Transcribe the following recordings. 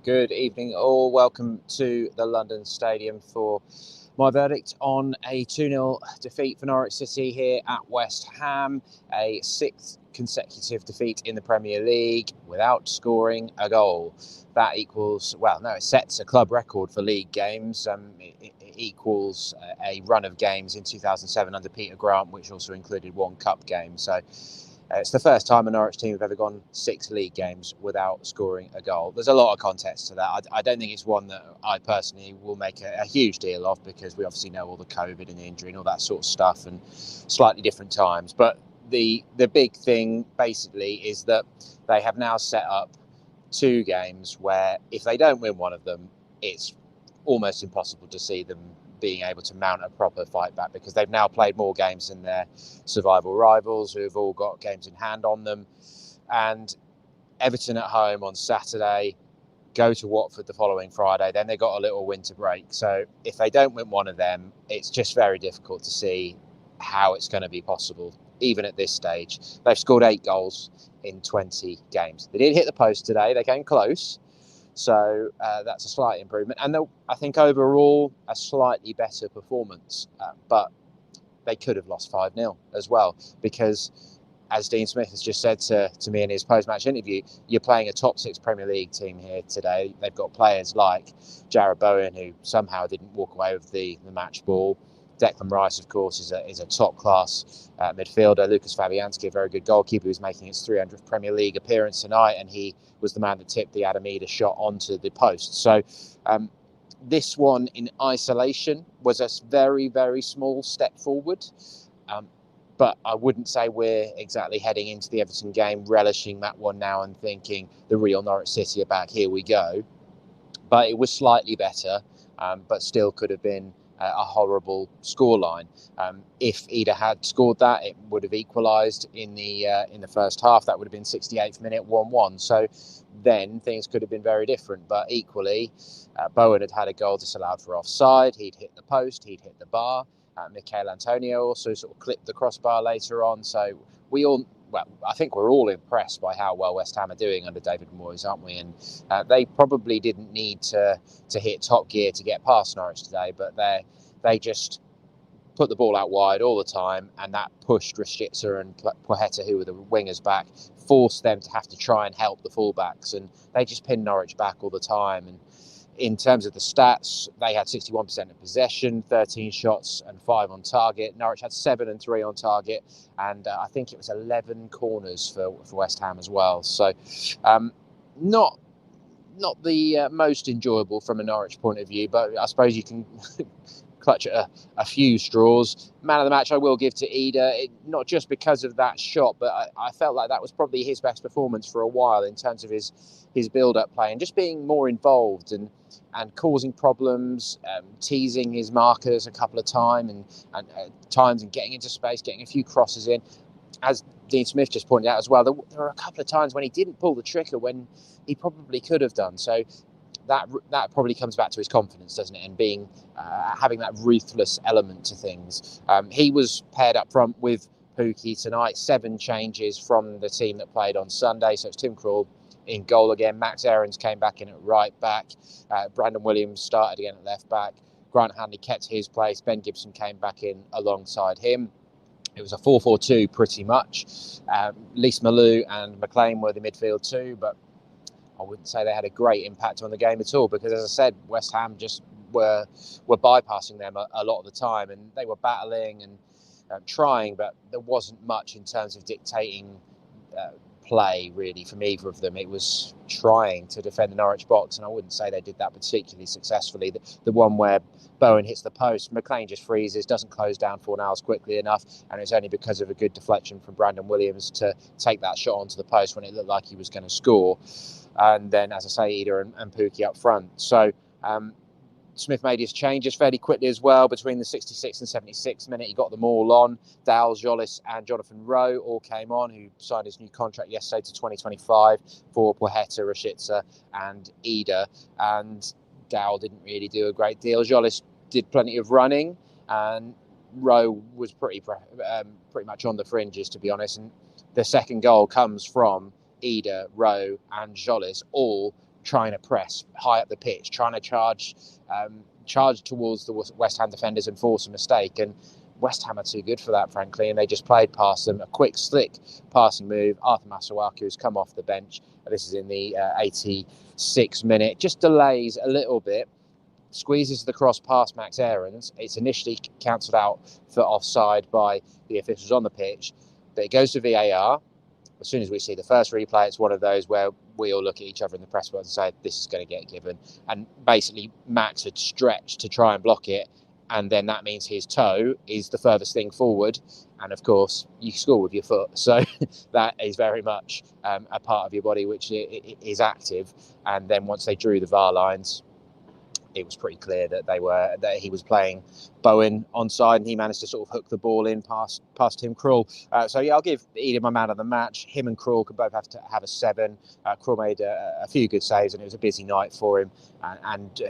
Good evening all. Welcome to the London Stadium for my verdict on a 2-0 defeat for Norwich City here at West Ham. A sixth consecutive defeat in the Premier League without scoring a goal. That equals, it sets a club record for league games. It equals a run of games in 2007 under Peter Grant, which also included one cup game. So it's the first time a Norwich team have ever gone 6 league games without scoring a goal. There's a lot of context to that. I don't think it's one that I personally will make a huge deal of, because we obviously know all the COVID and the injury and all that sort of stuff, and slightly different times. But the big thing basically is that they have now set up 2 games where if they don't win one of them, it's almost impossible to see them being able to mount a proper fight back, because they've now played more games than their survival rivals, who have all got games in hand on them. And Everton at home on Saturday, go to Watford the following Friday, then they got a little winter break. So if they don't win one of them, it's just very difficult to see how it's going to be possible, even at this stage. They've scored 8 goals in 20 games. They did hit the post today, they came close. So that's a slight improvement. And I think overall, a slightly better performance. But they could have lost 5-0 as well, because, as Dean Smith has just said to me in his post-match interview, you're playing a top 6 Premier League team here today. They've got players like Bowen, who somehow didn't walk away with the match ball. Declan Rice, of course, is a top-class midfielder. Lucas Fabianski, a very good goalkeeper, who's making his 300th Premier League appearance tonight, and he was the man that tipped the Adam Eder shot onto the post. So this one in isolation was a very, very small step forward. But I wouldn't say we're exactly heading into the Everton game relishing that one now and thinking the real Norwich City are back, here we go. But it was slightly better, but still could have been a horrible scoreline. If Eder had scored that, it would have equalised in the first half. That would have been 68th minute, 1-1. So then things could have been very different. But equally, Bowen had a goal disallowed for offside. He'd hit the post, he'd hit the bar. Michail Antonio also sort of clipped the crossbar later on. So I think we're all impressed by how well West Ham are doing under David Moyes, aren't we? And they probably didn't need to hit top gear to get past Norwich today, but they just put the ball out wide all the time, and that pushed Rashica and Poeta, who were the wingers, back, forced them to have to try and help the fullbacks, and they just pinned Norwich back all the time. And in terms of the stats, they had 61% of possession, 13 shots and 5 on target. Norwich had 7 and 3 on target, and I think it was 11 corners for West Ham as well. So not the most enjoyable from a Norwich point of view, but I suppose you can clutch at a few straws. Man of the match I will give to Eder, not just because of that shot, but I felt like that was probably his best performance for a while in terms of his build-up play and just being more involved and causing problems, teasing his markers a couple of times and getting into space, getting a few crosses in. As Dean Smith just pointed out as well, there were a couple of times when he didn't pull the trigger when he probably could have done. So that probably comes back to his confidence, doesn't it? And being having that ruthless element to things. He was paired up front with Pukki tonight. 7 changes from the team that played on Sunday. So it's Tim Krul in goal again. Max Aarons came back in at right back. Brandon Williams started again at left back. Grant Hanley kept his place. Ben Gibson came back in alongside him. It was a 4-4-2 pretty much. Lise Malou and McLean were the midfield too, but I wouldn't say they had a great impact on the game at all, because, as I said, West Ham just were bypassing them a lot of the time, and they were battling and trying, but there wasn't much in terms of dictating play really from either of them. It was trying to defend the Norwich box, and I wouldn't say they did that particularly successfully. The one where Bowen hits the post, McLean just freezes, doesn't close down Fornals quickly enough, and it's only because of a good deflection from Brandon Williams to take that shot onto the post when it looked like he was going to score. And then, as I say, Eder and Pukki up front. So Smith made his changes fairly quickly as well. Between the 66th and 76th minute, he got them all on. Dowell, Jolis and Jonathan Rowe all came on, who signed his new contract yesterday to 2025 for Poeta, Rashica and Eder. And Dowell didn't really do a great deal. Jolis did plenty of running, and Rowe was pretty much on the fringes, to be honest. And the second goal comes from Eder, Rowe and Jolis, all trying to press high up the pitch, trying to charge towards the West Ham defenders and force a mistake. And West Ham are too good for that, frankly, and they just played past them. A quick, slick passing move. Arthur Masuaku has come off the bench. This is in the 86th minute. Just delays a little bit. Squeezes the cross past Max Aarons. It's initially cancelled out for offside by the officials on the pitch, but it goes to VAR. As soon as we see the first replay, it's one of those where we all look at each other in the press box and say, this is going to get given. And basically, Max had stretched to try and block it, and then that means his toe is the furthest thing forward. And of course, you score with your foot. So that is very much a part of your body which is active. And then once they drew the VAR lines, it was pretty clear that he was playing Bowen onside, and he managed to sort of hook the ball in past Tim Krul. So yeah, I'll give Eden my man of the match. Him and Krul could both have to have a 7. Krul made a few good saves, and it was a busy night for him, and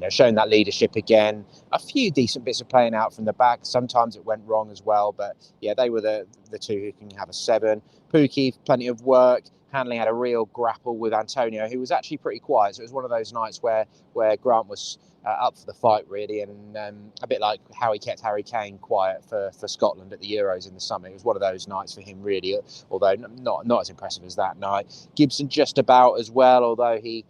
showing that leadership again. A few decent bits of playing out from the back. Sometimes it went wrong as well, but yeah, they were the two who can have a 7. Pukki, plenty of work. Hanley had a real grapple with Antonio, who was actually pretty quiet. So it was one of those nights where Grant was up for the fight, really, and a bit like how he kept Harry Kane quiet for Scotland at the Euros in the summer. It was one of those nights for him, really, although not as impressive as that night. Gibson just about as well, although he,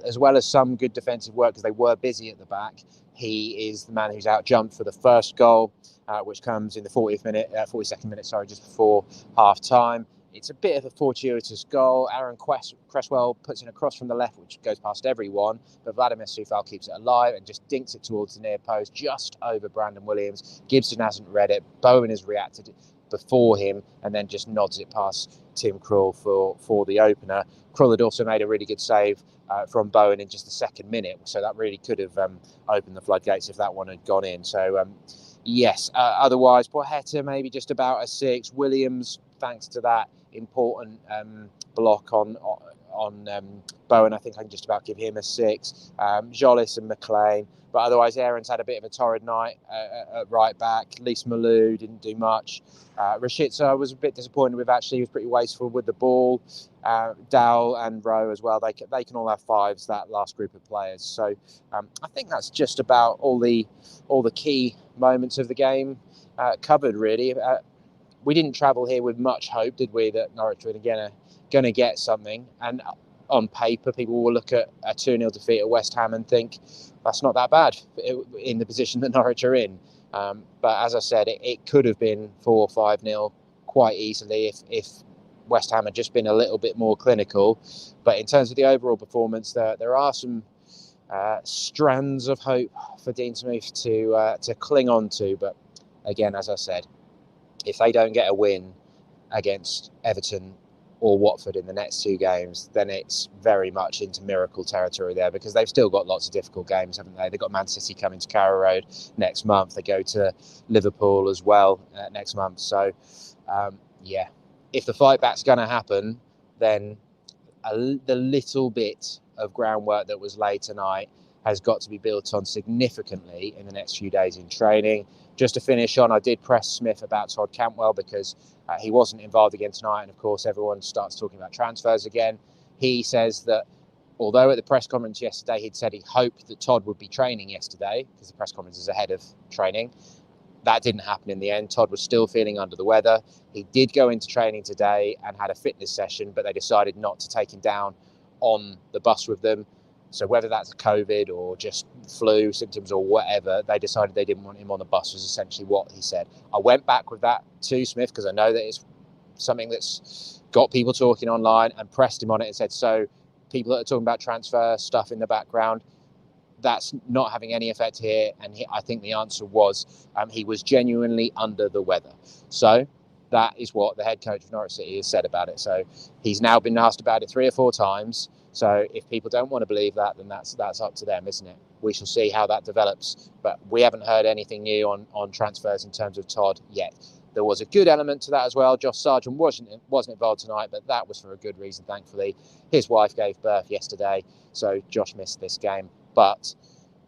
as well as some good defensive work, because they were busy at the back, he is the man who's out-jumped for the first goal, which comes in the 42nd minute, just before half-time. It's a bit of a fortuitous goal. Aaron Cresswell puts in a cross from the left, which goes past everyone, but Vladimir Soufal keeps it alive and just dinks it towards the near post, just over Brandon Williams. Gibson hasn't read it. Bowen has reacted before him and then just nods it past Tim Krul for the opener. Krul had also made a really good save from Bowen in just the second minute, so that really could have opened the floodgates if that one had gone in. So, yes, otherwise, Pochetta maybe just about a 6. Williams, thanks to that important block on Bowen, I think I can just about give him a 6. Jolis and McLean, but otherwise Aaron's had a bit of a torrid night at right back. Lise Malou didn't do much. Rashica I was a bit disappointed with, actually. He was pretty wasteful with the ball. Dowell and Rowe as well, they can all have 5s, that last group of players. So I think that's just about all the key moments of the game covered, really. We didn't travel here with much hope, did we, that Norwich were going to get something? And on paper, people will look at a 2-0 defeat at West Ham and think that's not that bad in the position that Norwich are in. But as I said, it could have been 4 or 5-0 quite easily if West Ham had just been a little bit more clinical. But in terms of the overall performance, there are some strands of hope for Dean Smith to cling on to. But again, as I said, if they don't get a win against Everton or Watford in the next 2 games, then it's very much into miracle territory there, because they've still got lots of difficult games, haven't they? They've got Man City coming to Carrow Road next month. They go to Liverpool as well next month. So, yeah, if the fight back's going to happen, then the little bit of groundwork that was laid tonight has got to be built on significantly in the next few days in training. Just to finish on, I did press Smith about Todd Cantwell, because he wasn't involved again tonight, and of course everyone starts talking about transfers again. He says that although at the press conference yesterday he'd said he hoped that Todd would be training yesterday, because the press conference is ahead of training, that didn't happen in the end. Todd was still feeling under the weather. He did go into training today and had a fitness session, but they decided not to take him down on the bus with them. So whether that's COVID or just flu symptoms or whatever, they decided they didn't want him on the bus, was essentially what he said. I went back with that to Smith, because I know that it's something that's got people talking online, and pressed him on it and said, so people that are talking about transfer stuff in the background, that's not having any effect here. And I think the answer was he was genuinely under the weather. So that is what the head coach of Norwich City has said about it. So he's now been asked about it 3 or 4 times. So if people don't want to believe that, then that's up to them, isn't it? We shall see how that develops. But we haven't heard anything new on transfers in terms of Todd yet. There was a good element to that as well. Josh Sargent wasn't involved tonight, but that was for a good reason, thankfully. His wife gave birth yesterday, so Josh missed this game. But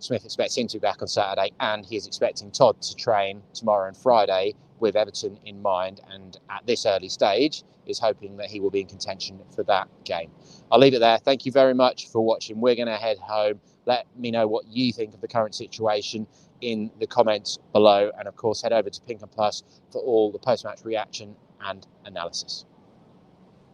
Smith expects him to be back on Saturday, and he is expecting Todd to train tomorrow and Friday, with Everton in mind, and at this early stage is hoping that he will be in contention for that game. I'll leave it there. Thank you very much for watching. We're going to head home. Let me know what you think of the current situation in the comments below, and of course head over to Pink and Plus for all the post-match reaction and analysis.